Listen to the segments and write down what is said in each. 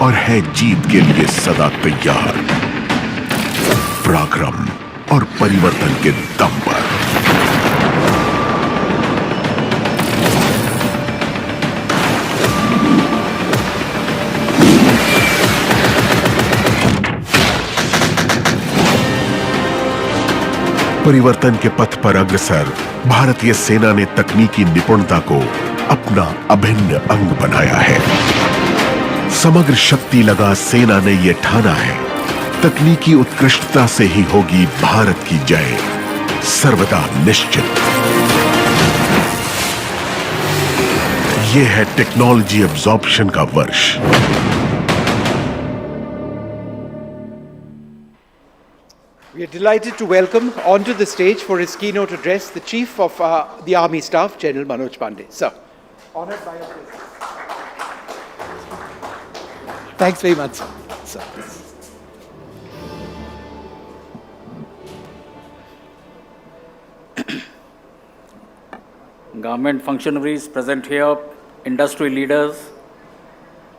और है जीत के लिए सदा तैयार, पराक्रम और परिवर्तन के दम पर। परिवर्तन के पथ पर अग्रसर भारतीय सेना ने तकनीकी निपुणता को अपना अभिन्न अंग बनाया है। समग्र शक्ति लगा सेना ने यह ठाना है, तकनीकी उत्कृष्टता से ही होगी भारत की जय, सर्वदा निश्चित। यह है टेक्नोलॉजी एब्जॉर्प्शन का वर्ष। We are delighted to welcome onto the stage for his keynote address the Chief of the Army Staff, General Manoj Pande. Sir, honored by your presence. Thanks very much, sir. Government functionaries present here, industry leaders,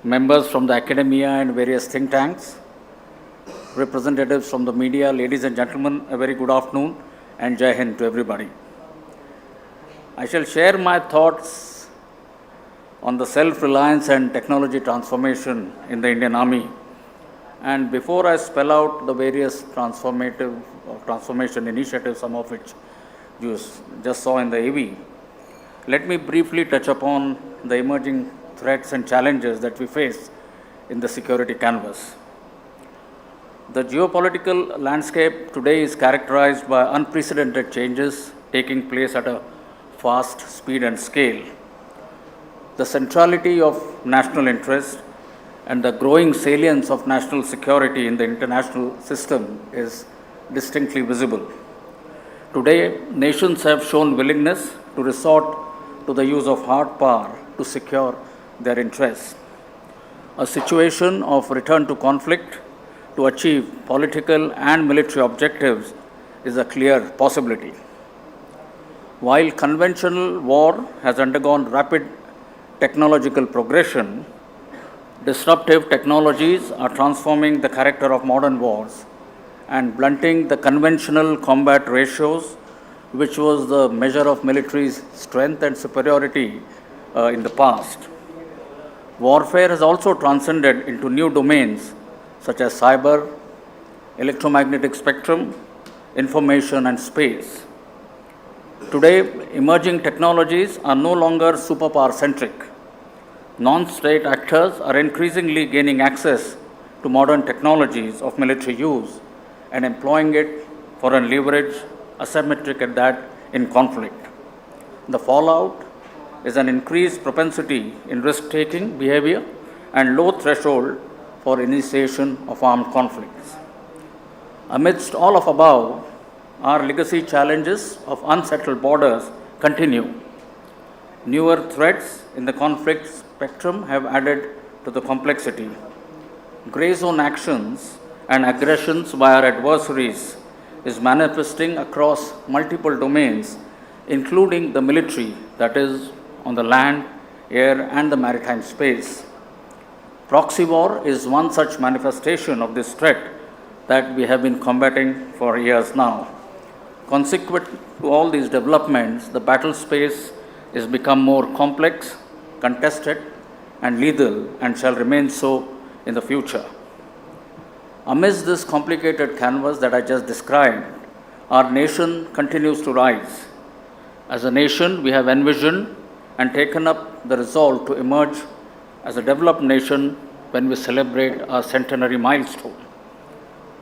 members from the academia and various think tanks, representatives from the media, ladies and gentlemen, a very good afternoon and Jai Hind to everybody. I shall share my thoughts on the self-reliance and technology transformation in the Indian Army. And before I spell out the various transformation initiatives, some of which you just saw in the AV, let me briefly touch upon the emerging threats and challenges that we face in the security canvas. The geopolitical landscape today is characterized by unprecedented changes taking place at a fast speed and scale. The centrality of national interest and the growing salience of national security in the international system is distinctly visible. Today, nations have shown willingness to resort to the use of hard power to secure their interests. A situation of return to conflict to achieve political and military objectives is a clear possibility. While conventional war has undergone rapid technological progression, disruptive technologies are transforming the character of modern wars and blunting the conventional combat ratios, which was the measure of military's strength and superiority in the past. Warfare has also transcended into new domains such as cyber, electromagnetic spectrum, information and space. Today, emerging technologies are no longer superpower-centric. Non-state actors are increasingly gaining access to modern technologies of military use and employing it for a leverage asymmetric at that in conflict. The fallout is an increased propensity in risk-taking behavior and low threshold for initiation of armed conflicts. Amidst all of above, our legacy challenges of unsettled borders continue. Newer threats in the conflict spectrum have added to the complexity. Gray zone actions and aggressions by our adversaries is manifesting across multiple domains, including the military, that is, on the land, air, and the maritime space. Proxy war is one such manifestation of this threat that we have been combating for years now. Consequent to all these developments, the battle space is become more complex, contested, and lethal, and shall remain so in the future. Amidst this complicated canvas that I just described, our nation continues to rise. As a nation, we have envisioned and taken up the resolve to emerge as a developed nation when we celebrate our centenary milestone.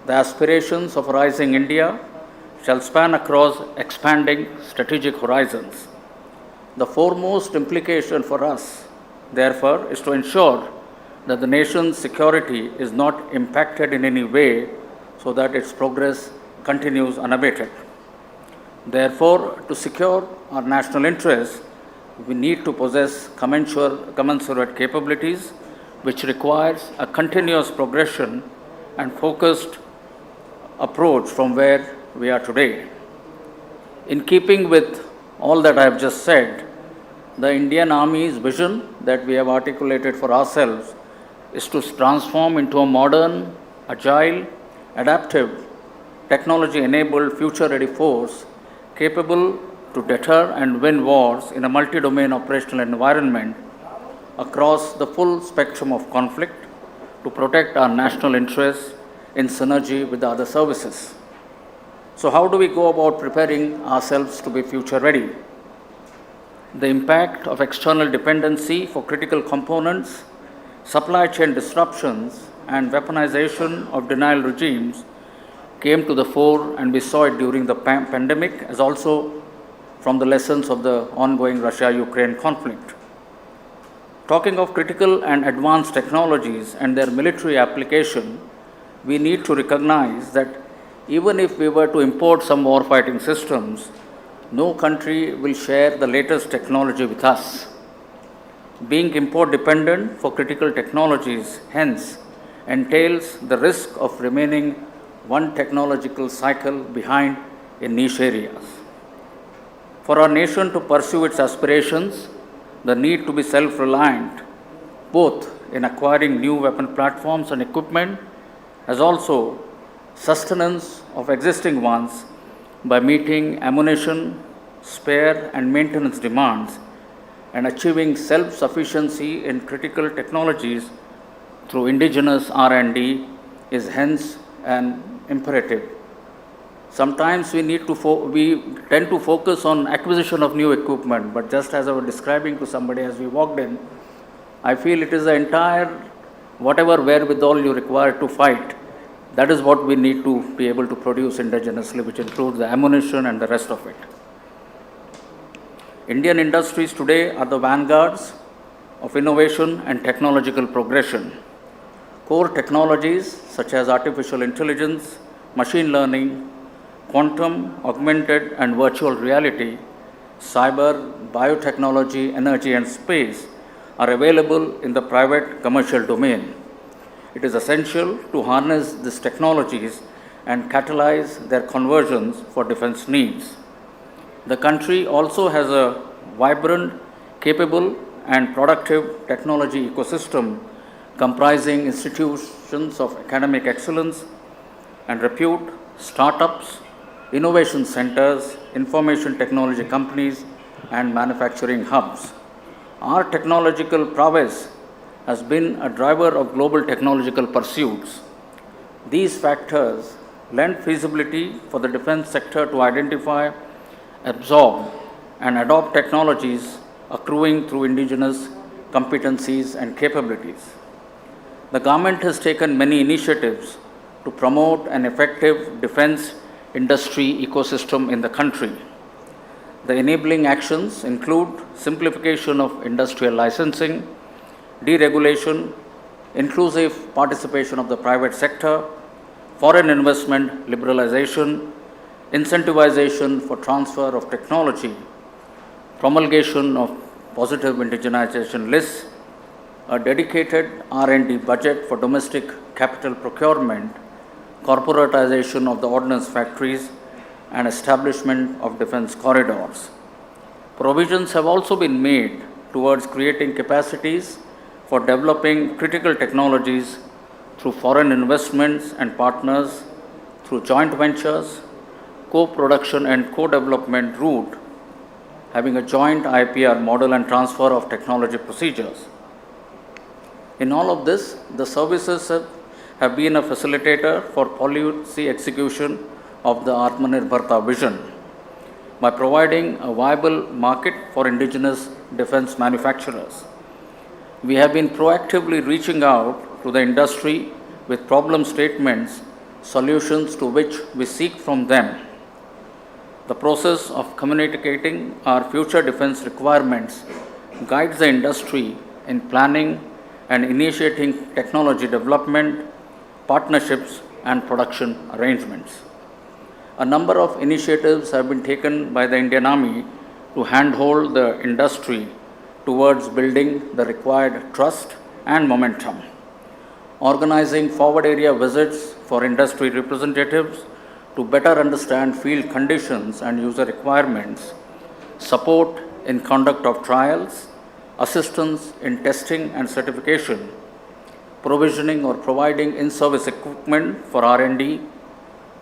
The aspirations of a rising India shall span across expanding strategic horizons. The foremost implication for us, therefore, is to ensure that the nation's security is not impacted in any way so that its progress continues unabated. Therefore, to secure our national interests, we need to possess commensurate capabilities, which requires a continuous progression and focused approach from where we are today. In keeping with all that I have just said, the Indian Army's vision that we have articulated for ourselves is to transform into a modern, agile, adaptive, technology-enabled, future-ready force capable to deter and win wars in a multi-domain operational environment across the full spectrum of conflict to protect our national interests in synergy with the other services. So how do we go about preparing ourselves to be future-ready? The impact of external dependency for critical components, supply chain disruptions, and weaponization of denial regimes came to the fore, and we saw it during the pandemic as also from the lessons of the ongoing Russia-Ukraine conflict. Talking of critical and advanced technologies and their military application, we need to recognize that even if we were to import some warfighting systems, no country will share the latest technology with us. Being import dependent for critical technologies, hence, entails the risk of remaining one technological cycle behind in niche areas. For our nation to pursue its aspirations, the need to be self-reliant, both in acquiring new weapon platforms and equipment, as also sustenance of existing ones by meeting ammunition, spare and maintenance demands and achieving self-sufficiency in critical technologies through indigenous R&D is hence an imperative. Sometimes we tend to focus on acquisition of new equipment, but just as I was describing to somebody as we walked in, I feel it is the entire whatever wherewithal you require to fight. That is what we need to be able to produce indigenously, which includes the ammunition and the rest of it. Indian industries today are the vanguards of innovation and technological progression. Core technologies such as artificial intelligence, machine learning, quantum, augmented and virtual reality, cyber, biotechnology, energy and space are available in the private commercial domain. It is essential to harness these technologies and catalyze their conversions for defense needs. The country also has a vibrant, capable and productive technology ecosystem comprising institutions of academic excellence and repute, startups, innovation centers, information technology companies and manufacturing hubs. Our technological prowess has been a driver of global technological pursuits. These factors lend feasibility for the defense sector to identify, absorb, and adopt technologies accruing through indigenous competencies and capabilities. The government has taken many initiatives to promote an effective defense industry ecosystem in the country. The enabling actions include simplification of industrial licensing, deregulation, inclusive participation of the private sector, foreign investment liberalization, incentivization for transfer of technology, promulgation of positive indigenization lists, a dedicated R&D budget for domestic capital procurement, corporatization of the ordnance factories, and establishment of defense corridors. Provisions have also been made towards creating capacities for developing critical technologies through foreign investments and partners, through joint ventures, co-production and co-development route, having a joint IPR model and transfer of technology procedures. In all of this, the services have been a facilitator for policy execution of the Atmanirbharta vision by providing a viable market for indigenous defense manufacturers. We have been proactively reaching out to the industry with problem statements, solutions to which we seek from them. The process of communicating our future defense requirements guides the industry in planning and initiating technology development, partnerships, and production arrangements. A number of initiatives have been taken by the Indian Army to handhold the industry towards building the required trust and momentum. Organizing forward area visits for industry representatives to better understand field conditions and user requirements, support in conduct of trials, assistance in testing and certification, provisioning or providing in-service equipment for R&D,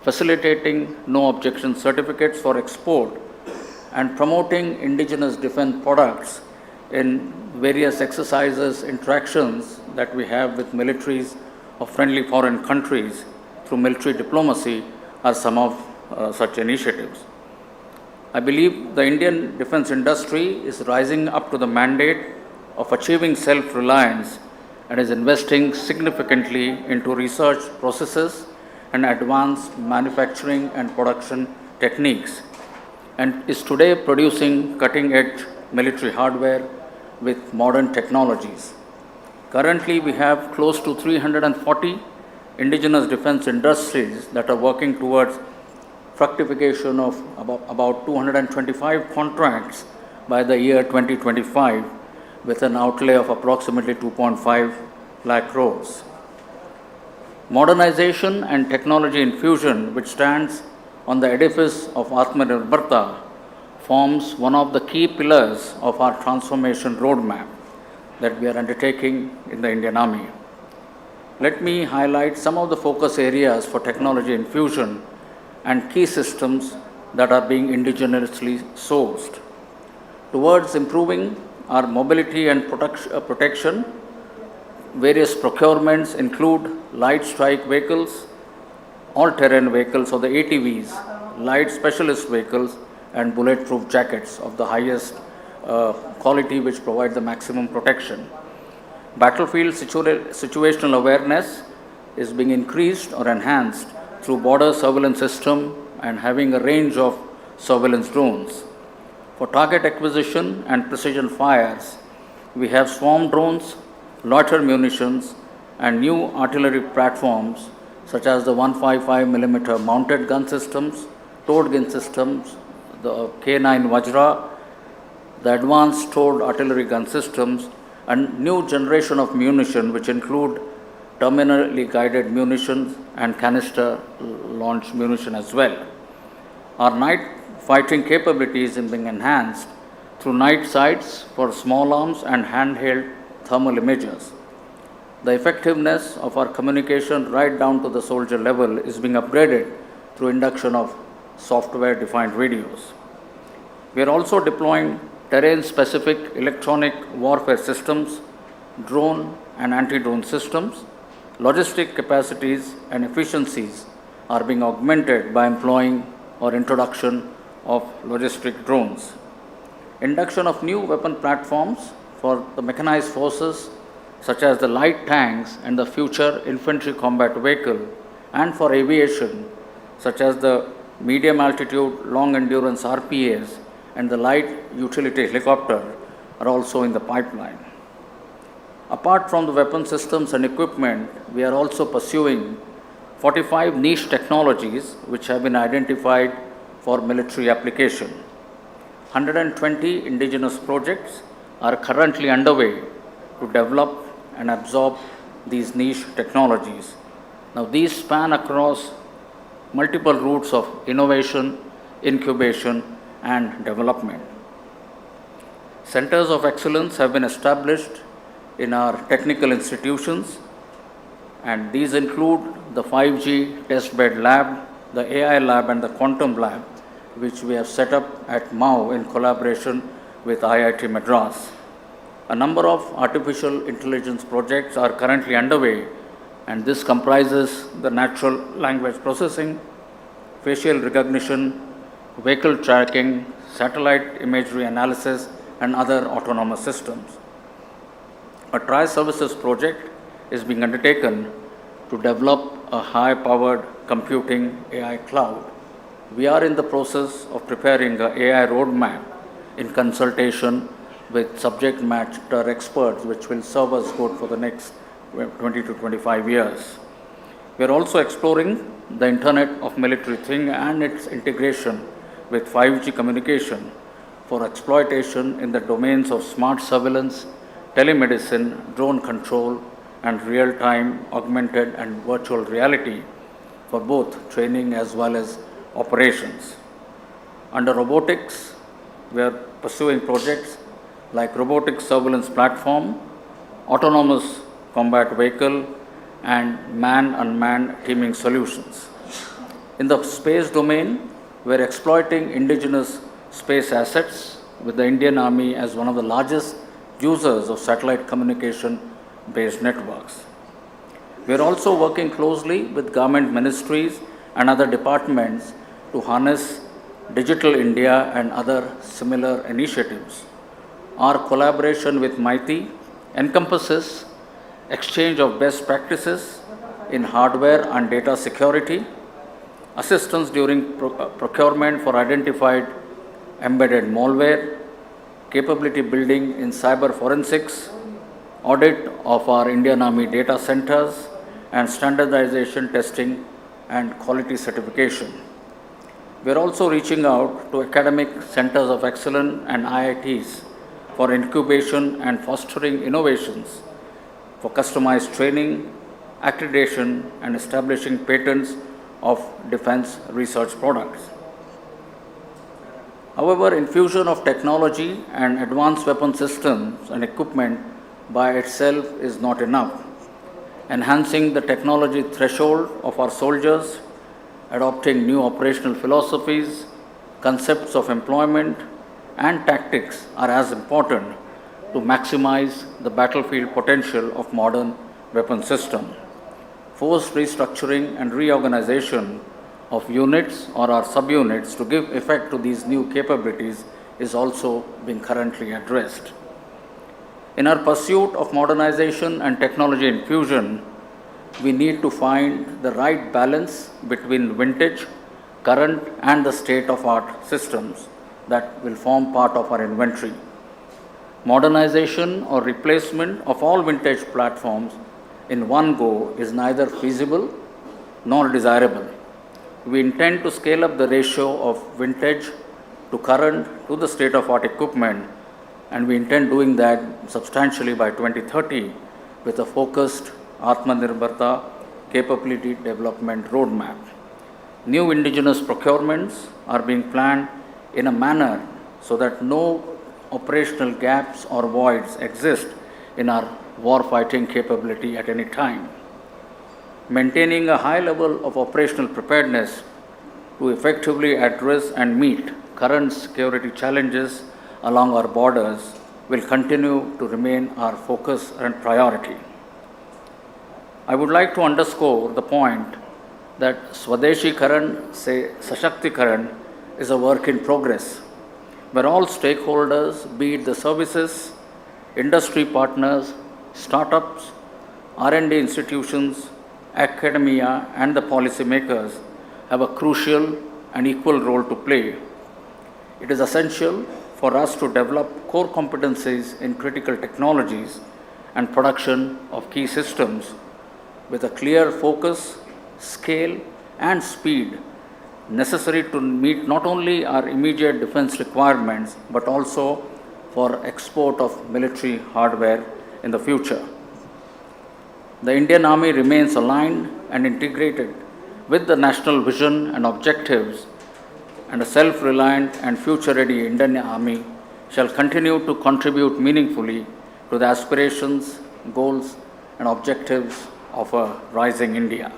facilitating no objection certificates for export, and promoting indigenous defense products in various exercises, interactions that we have with militaries of friendly foreign countries through military diplomacy are some of such initiatives. I believe the Indian defense industry is rising up to the mandate of achieving self-reliance and is investing significantly into research processes and advanced manufacturing and production techniques, and is today producing cutting-edge military hardware with modern technologies. Currently, we have close to 340 indigenous defense industries that are working towards fructification of about 225 contracts by the year 2025, with an outlay of approximately 2.5 lakh crores. Modernization and technology infusion, which stands on the edifice of Atmanirbharta, forms one of the key pillars of our transformation roadmap that we are undertaking in the Indian Army. Let me highlight some of the focus areas for technology infusion and key systems that are being indigenously sourced. Towards improving our mobility and protection, various procurements include light strike vehicles, all-terrain vehicles or the ATVs, light specialist vehicles, and bulletproof jackets of the highest quality which provide the maximum protection. Battlefield situational awareness is being increased or enhanced through border surveillance system and having a range of surveillance drones. For target acquisition and precision fires, we have swarm drones, loiter munitions, and new artillery platforms such as the 155mm mounted gun systems, towed gun systems, the K9 Vajra, the advanced towed artillery gun systems, and new generation of munition which include terminally guided munitions and canister launch munition as well. Our night fighting capabilities are being enhanced through night sights for small arms and handheld thermal imagers. The effectiveness of our communication right down to the soldier level is being upgraded through induction of software-defined radios. We are also deploying terrain-specific electronic warfare systems, drone and anti-drone systems. Logistic capacities and efficiencies are being augmented by employing or introduction of logistic drones. Induction of new weapon platforms for the mechanized forces such as the light tanks and the future infantry combat vehicle, and for aviation such as the medium altitude long endurance RPAs and the light utility helicopter are also in the pipeline. Apart from the weapon systems and equipment, we are also pursuing 45 niche technologies which have been identified for military application. 120 indigenous projects are currently underway to develop and absorb these niche technologies. Now, these span across multiple routes of innovation, incubation, and development. Centers of excellence have been established in our technical institutions, and these include the 5G testbed lab, the AI lab, and the quantum lab, which we have set up at MAU in collaboration with IIT Madras. A number of artificial intelligence projects are currently underway, and this comprises the natural language processing, facial recognition, vehicle tracking, satellite imagery analysis, and other autonomous systems. A tri-services project is being undertaken to develop a high-powered computing AI cloud. We are in the process of preparing an AI roadmap in consultation with subject matter experts, which will serve us good for the next 20 to 25 years. We are also exploring the Internet of Military Things and its integration with 5G communication for exploitation in the domains of smart surveillance, telemedicine, drone control, and real-time augmented and virtual reality for both training as well as operations. Under robotics, we are pursuing projects like robotic surveillance platform, autonomous combat vehicle, and man-unmanned teaming solutions. In the space domain, we're exploiting indigenous space assets with the Indian Army as one of the largest users of satellite communication-based networks. We are also working closely with government ministries and other departments to harness Digital India and other similar initiatives. Our collaboration with MITI encompasses exchange of best practices in hardware and data security, assistance during procurement for identified embedded malware, capability building in cyber forensics, audit of our Indian Army data centers, and standardization testing and quality certification. We are also reaching out to academic centers of excellence and IITs for incubation and fostering innovations for customized training, accreditation, and establishing patents of defense research products. However, infusion of technology and advanced weapon systems and equipment by itself is not enough. Enhancing the technology threshold of our soldiers, adopting new operational philosophies, concepts of employment, and tactics are as important to maximize the battlefield potential of modern weapon system. Forced restructuring and reorganization of units or our subunits to give effect to these new capabilities is also being currently addressed. In our pursuit of modernization and technology infusion, we need to find the right balance between vintage, current, and the state-of-art systems that will form part of our inventory. Modernization or replacement of all vintage platforms in one go is neither feasible nor desirable. We intend to scale up the ratio of vintage to current to the state-of-art equipment, and we intend doing that substantially by 2030 with a focused Atmanirbharta capability development roadmap. New indigenous procurements are being planned in a manner so that no operational gaps or voids exist in our war-fighting capability at any time. Maintaining a high level of operational preparedness to effectively address and meet current security challenges along our borders will continue to remain our focus and priority. I would like to underscore the point that Swadeshikaran, say Sashaktikaran, is a work in progress, where all stakeholders, be it the services, industry partners, startups, R&D institutions, academia, and the policymakers have a crucial and equal role to play. It is essential for us to develop core competencies in critical technologies and production of key systems with a clear focus, scale, and speed necessary to meet not only our immediate defense requirements but also for export of military hardware in the future. The Indian Army remains aligned and integrated with the national vision and objectives, and a self-reliant and future-ready Indian Army shall continue to contribute meaningfully to the aspirations, goals, and objectives of a rising India.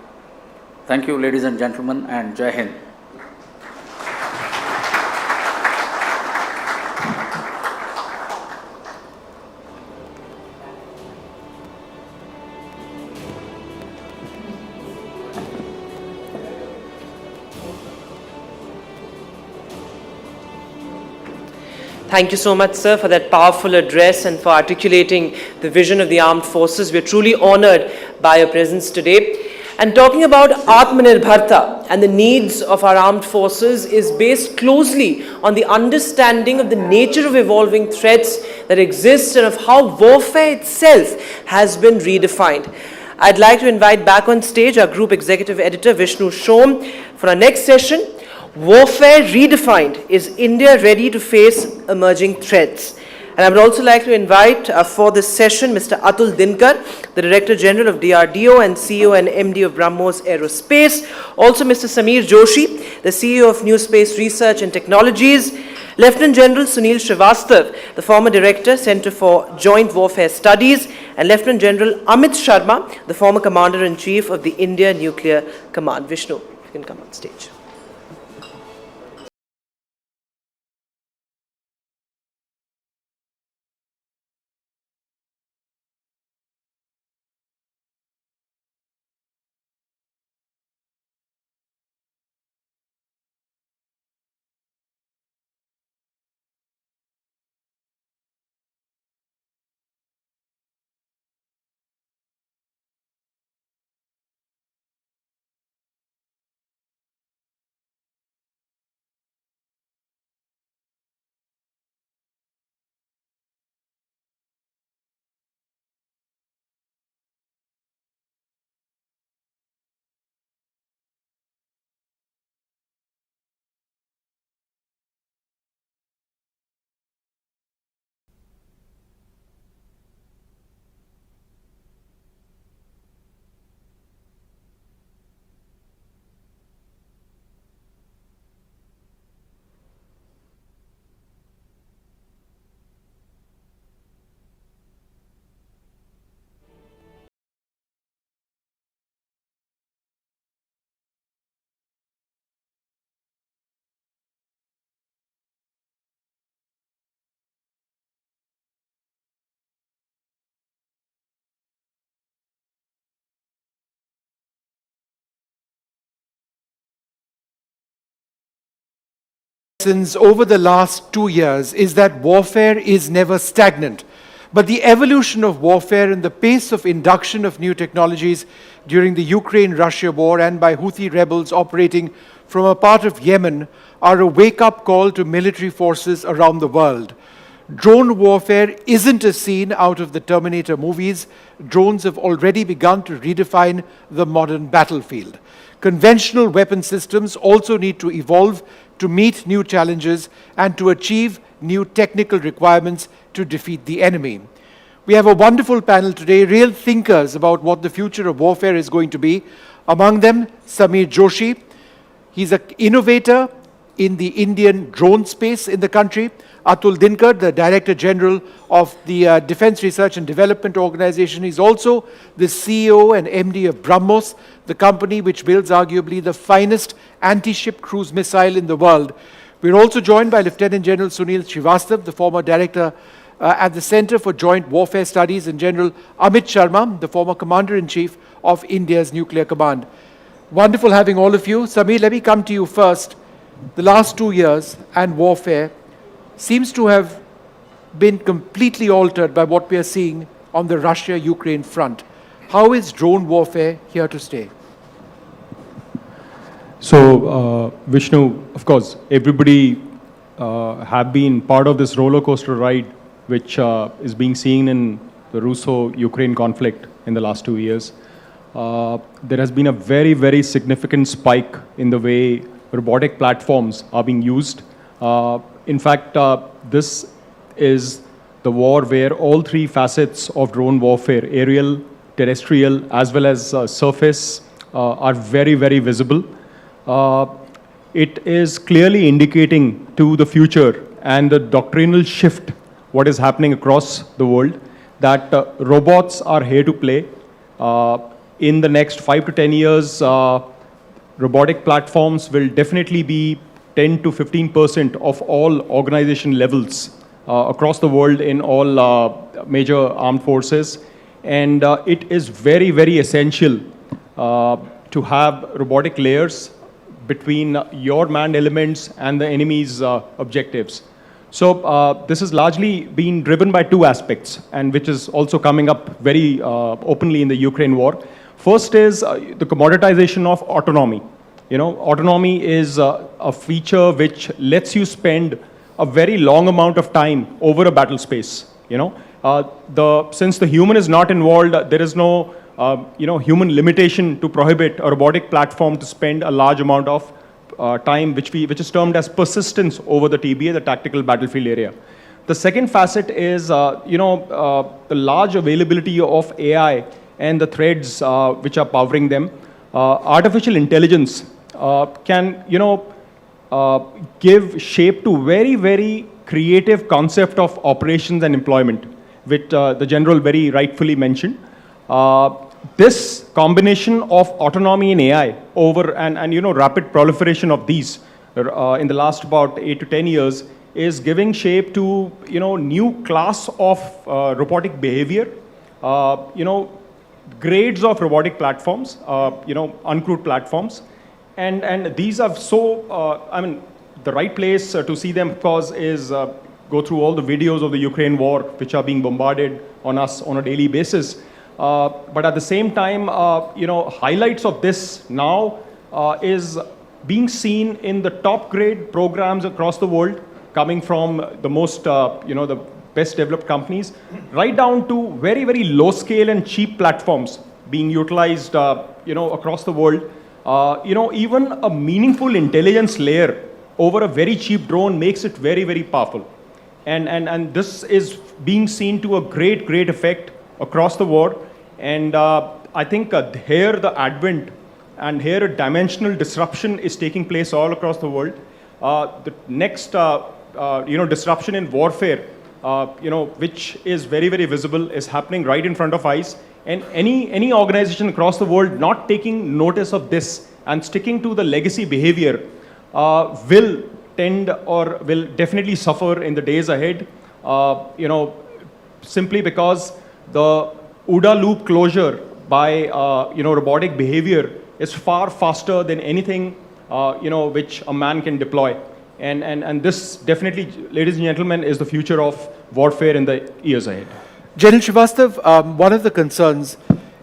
Thank you, ladies and gentlemen, and Jai Hind. Thank you so much, sir, for that powerful address and for articulating the vision of the armed forces. We're truly honored by your presence today. And talking about Atmanirbharta and the needs of our armed forces is based closely on the understanding of the nature of evolving threats that exist and of how warfare itself has been redefined. I'd like to invite back on stage our Group Executive Editor, Vishnu Shom, for our next session. Warfare Redefined. Is India ready to face emerging threats? And I would also like to invite for this session Mr. Atul Dinkar, the Director General of DRDO and CEO and MD of BrahMos Aerospace. Also Mr. Sameer Joshi, the CEO of New Space Research and Technologies. Lieutenant General Sunil Srivastav, the former Director, Center for Joint Warfare Studies. and Lieutenant General Amit Sharma, the former Commander-in-Chief of the India Nuclear Command. Vishnu, you can come on stage. Lessons over the last 2 years is that warfare is never stagnant, but the evolution of warfare and the pace of induction of new technologies during the Ukraine-Russia war and by Houthi rebels operating from a part of Yemen are a wake-up call to military forces around the world. Drone warfare isn't a scene out of the Terminator movies. Drones have already begun to redefine the modern battlefield. Conventional weapon systems also need to evolve to meet new challenges and to achieve new technical requirements to defeat the enemy. We have a wonderful panel today, real thinkers about what the future of warfare is going to be. Among them, Sameer Joshi. He's an innovator in the Indian drone space in the country. Atul Dinkar, the Director General of the Defense Research and Development Organization. He's also the CEO and MD of BrahMos, the company which builds arguably the finest anti-ship cruise missile in the world. We're also joined by Lieutenant General Sunil Srivastav, the former Director at the Center for Joint Warfare Studies, and General Amit Sharma, the former Commander-in-Chief of India's Nuclear Command. Wonderful having all of you. Sameer, let me come to you first. The last 2 years and warfare seems to have been completely altered by what we are seeing on the Russia-Ukraine front. How is drone warfare here to stay? So, Vishnu, of course, everybody have been part of this roller coaster ride, which is being seen in the Russo-Ukraine conflict in the last 2 years. There has been a very, very significant spike in the way robotic platforms are being used. In fact, this is the war where all three facets of drone warfare, aerial, terrestrial, as well as surface, are very, very visible. It is clearly indicating to the future and the doctrinal shift, what is happening across the world, that robots are here to play. In the next 5 to 10 years, robotic platforms will definitely be 10 to 15% of all organization levels across the world in all major armed forces. And it is very, very essential to have robotic layers between your manned elements and the enemy's objectives. So this has largely been driven by two aspects, and which is also coming up very openly in the Ukraine war. First is the commoditization of autonomy. You know, autonomy is a feature which lets you spend a very long amount of time over a battle space. You know, since the human is not involved, there is no human limitation to prohibit a robotic platform to spend a large amount of time, which is termed as persistence over the TBA, the tactical battlefield area. The second facet is the large availability of AI and the threads which are powering them. Artificial intelligence can give shape to very, very creative concept of operations and employment, which the General very rightfully mentioned. This combination of autonomy and AI and rapid proliferation of these in the last about 8 to 10 years is giving shape to new class of robotic behavior, grades of robotic platforms, uncrewed platforms, and these are so the right place to see them, of course, is go through all the videos of the Ukraine war, which are being bombarded on us on a daily basis. But at the same time, highlights of this now is being seen in the top grade programs across the world, coming from the most, the best developed companies, right down to very, very low scale and cheap platforms being utilized, across the world. Even a meaningful intelligence layer over a very cheap drone makes it very, very powerful. And this is being seen to a great, great effect across the world. And I think here the advent and here a dimensional disruption is taking place all across the world. The next, disruption in warfare, which is very, very visible, is happening right in front of eyes. And any organization across the world not taking notice of this and sticking to the legacy behavior will tend or will definitely suffer in the days ahead, simply because the OODA loop closure by, robotic behavior is far faster than anything, which a man can deploy. And this definitely, ladies and gentlemen, is the future of warfare in the years ahead. General Srivastav, one of the concerns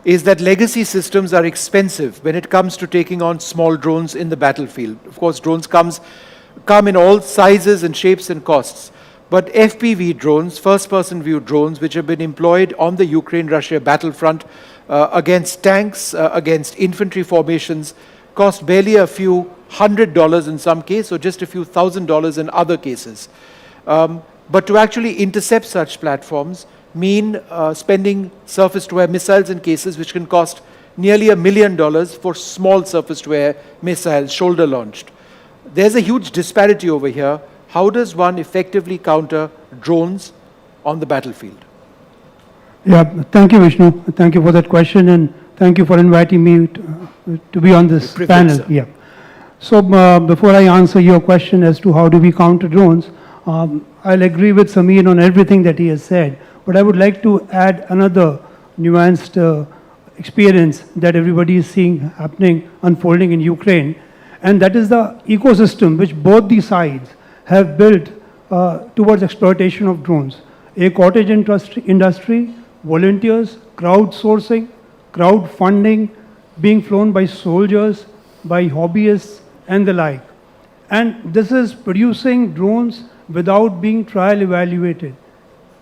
is that legacy systems are expensive when it comes to taking on small drones in the battlefield. Of course, drones come in all sizes and shapes and costs. But FPV drones, first-person view drones, which have been employed on the Ukraine-Russia battlefront against tanks, against infantry formations, cost barely a few $100 in some cases, or just a few $1,000 in other cases. But to actually intercept such platforms mean spending surface-to-air missiles in cases which can cost nearly $1 million for small surface-to-air missiles, shoulder-launched. There's a huge disparity over here. How does one effectively counter drones on the battlefield? Yeah, thank you, Vishnu. Thank you for that question, and thank you for inviting me to be on this panel. Sir. Yeah. So before I answer your question as to how do we counter drones, I'll agree with Sameer on everything that he has said, but I would like to add another nuanced experience that everybody is seeing happening, unfolding in Ukraine, and that is the ecosystem which both the sides have built towards exploitation of drones. A cottage industry, volunteers, crowdsourcing, crowdfunding, being flown by soldiers, by hobbyists, and the like. And this is producing drones without being trial evaluated,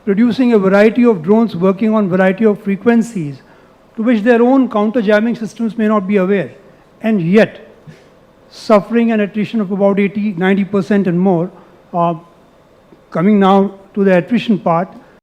producing a variety of drones working on variety of frequencies to which their own counter-jamming systems may not be aware, and yet suffering an attrition of about 80-90% and more. Coming now to the attrition part,